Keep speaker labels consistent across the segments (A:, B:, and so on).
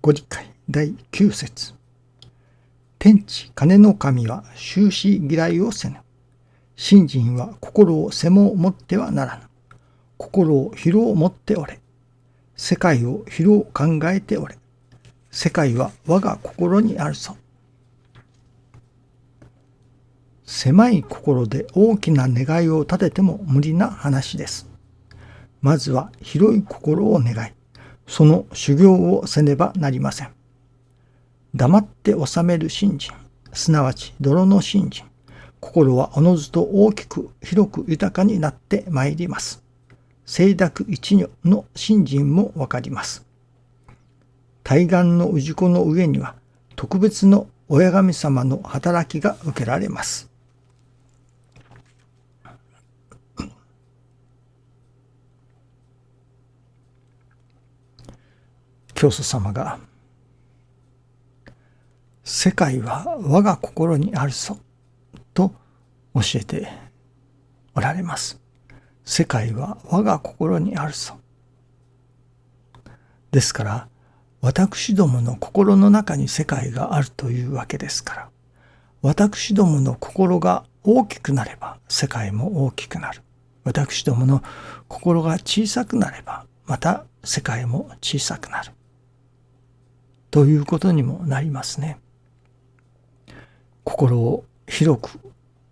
A: ご理解第9節。天地金の神は終始嫌いをせぬ。信心は心を背も持ってはならぬ。心を広を持っておれ。世界を広を考えておれ。世界は我が心にあるぞ。狭い心で大きな願いを立てても無理な話です。まずは広い心を願い、その修行をせねばなりません。黙って収める信心、すなわち泥の信心、心はおのずと大きく広く豊かになってまいります。清濁一如の信心もわかります。対岸の氏子の上には特別の親神様の働きが受けられます。教祖様が世界は我が心にあるぞと教えておられます。世界は我が心にあるぞ。ですから私どもの心の中に世界があるというわけですから、私どもの心が大きくなれば世界も大きくなる。私どもの心が小さくなればまた世界も小さくなる。ということにもなりますね。心を広く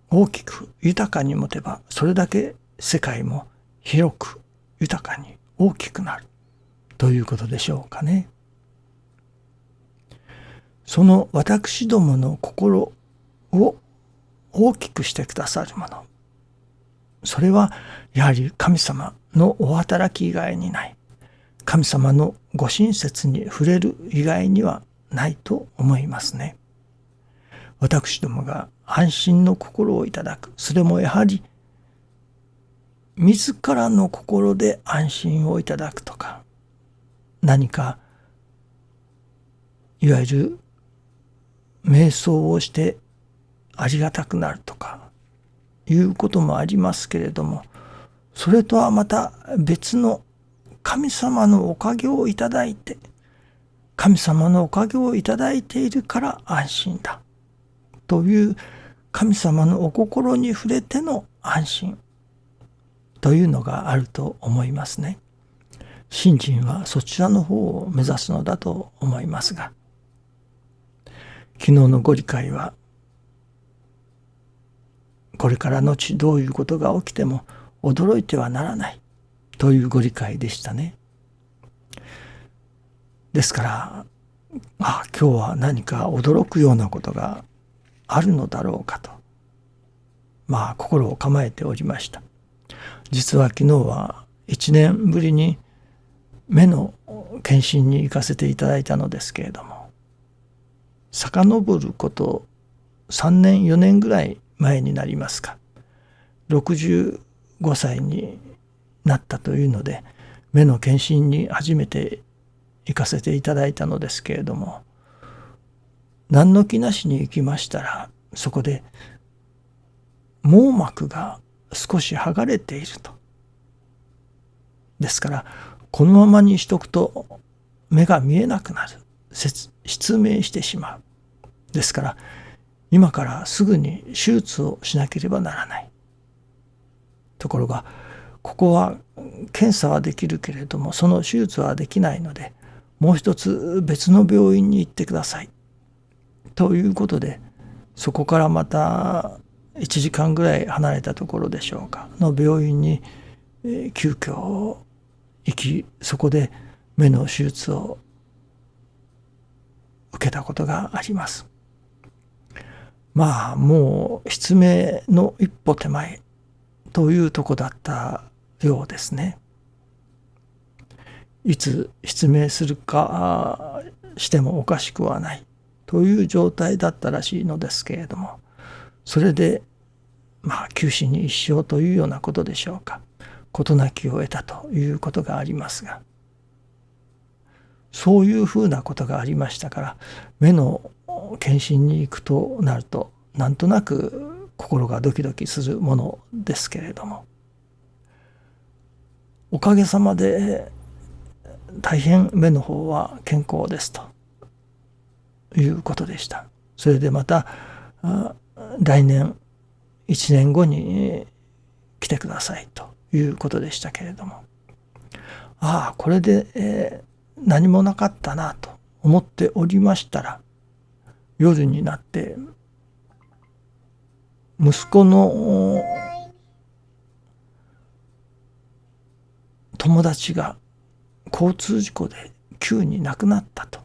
A: 大きく豊かに持てば、それだけ世界も広く豊かに大きくなるということでしょうかね。その私どもの心を大きくしてくださるもの、それはやはり神様のお働き以外にない。神様のご親切に触れる以外にはないと思いますね。私どもが安心の心をいただく。それもやはり自らの心で安心をいただくとか、何かいわゆる瞑想をしてありがたくなるとかいうこともありますけれども、それとはまた別の神様のおかげをいただいて、神様のおかげをいただいているから安心だという神様のお心に触れての安心というのがあると思いますね。信心はそちらの方を目指すのだと思いますが、昨日のご理解はこれから後どういうことが起きても驚いてはならないというご理解でしたね。ですから、今日は何か驚くようなことがあるのだろうかと、心を構えておりました。実は昨日は1年ぶりに目の検診に行かせていただいたのですけれども、遡ること3年4年ぐらい前になりますか、65歳になったというので目の検診に初めて行かせていただいたのですけれども、何の気なしに行きましたら、そこで網膜が少し剥がれていると。ですからこのままにしとくと目が見えなくなる、失明してしまう。ですから今からすぐに手術をしなければならない。ところがここは検査はできるけれどもその手術はできないので、もう一つ別の病院に行ってくださいということで、そこからまた1時間ぐらい離れたところでしょうかの病院に急遽行き、そこで目の手術を受けたことがあります。もう失明の一歩手前というとこだったようですね。いつ失明するかしてもおかしくはないという状態だったらしいのですけれども、それで九死に一生というようなことでしょうか、事なきを得たということがありますが、そういうふうなことがありましたから、目の検診に行くとなるとなんとなく心がドキドキするものですけれども、おかげさまで大変目の方は健康ですということでした。それでまた来年1年後に来てくださいということでしたけれども、これで、何もなかったなと思っておりましたら、夜になって息子の友達が交通事故で急に亡くなったと。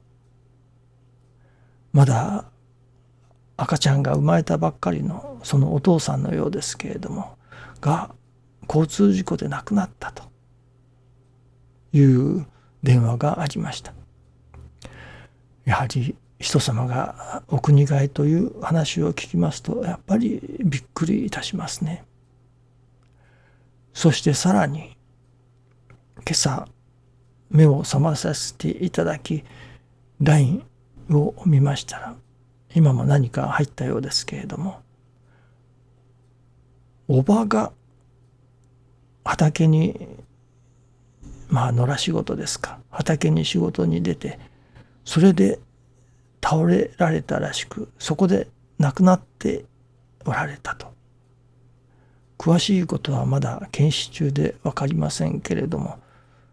A: まだ赤ちゃんが生まれたばっかりのそのお父さんのようですけれどもが交通事故で亡くなったという電話がありました。やはり人様がお国替えという話を聞きますとやっぱりびっくりいたしますね。そしてさらに今朝目を覚まさせていただき LINE を見ましたら、今も何か入ったようですけれども、おばが畑に野良仕事ですか、畑に仕事に出て、それで倒れられたらしく、そこで亡くなっておられたと。詳しいことはまだ検視中で分かりませんけれども、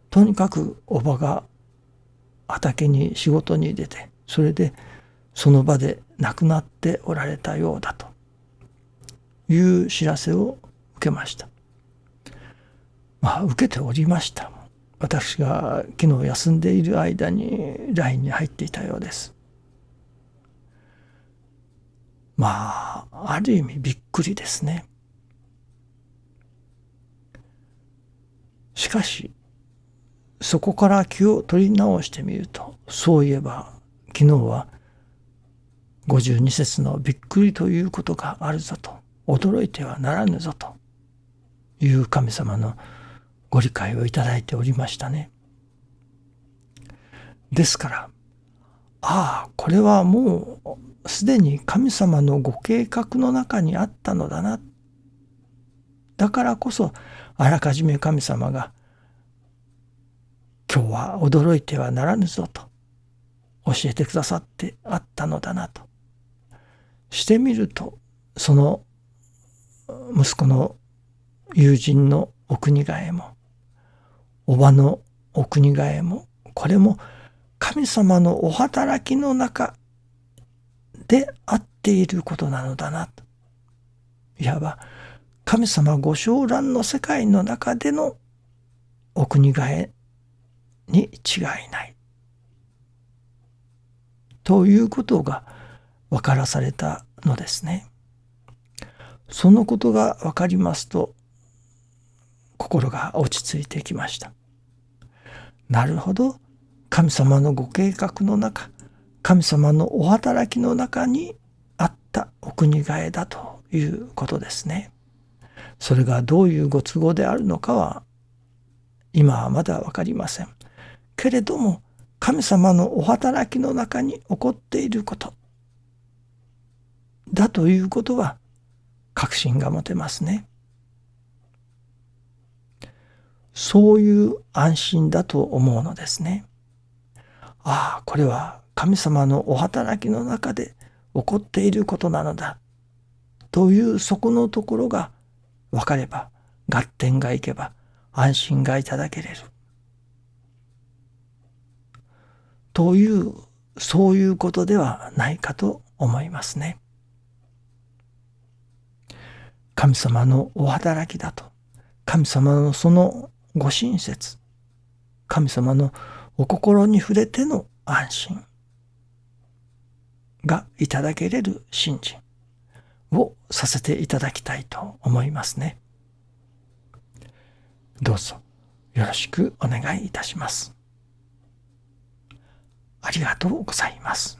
A: とにかくおばが畑に仕事に出て、それでその場で亡くなっておられたようだという知らせを受けました。受けておりました。私が昨日休んでいる間に LINE に入っていたようです。ある意味びっくりですね。しかしそこから気を取り直してみると、そういえば昨日は52節のびっくりということがあるぞと、驚いてはならぬぞという神様のご理解をいただいておりましたね。ですからこれはもうすでに神様のご計画の中にあったのだな。だからこそあらかじめ神様が今日は驚いてはならぬぞと教えてくださってあったのだなとしてみると、その息子の友人のお国替えもおばのお国替えも、これも神様のお働きの中であっていることなのだなと。いわば神様ご掌覧の世界の中でのお国替えに違いないということが分からされたのですね。そのことが分かりますと心が落ち着いてきました。なるほど、神様のご計画の中、神様のお働きの中にあったお国替えだということですね。それがどういうご都合であるのかは今はまだ分かりませんけれども、神様のお働きの中に起こっていることだということは確信が持てますね。そういう安心だと思うのですね。これは神様のお働きの中で起こっていることなのだというそこのところが分かれば、合点がいけば安心がいただけれるという、そういうことではないかと思いますね。神様のお働きだと、神様のそのご親切、神様のお心に触れての安心がいただけれる信心をさせていただきたいと思いますね。どうぞよろしくお願いいたします。ありがとうございます。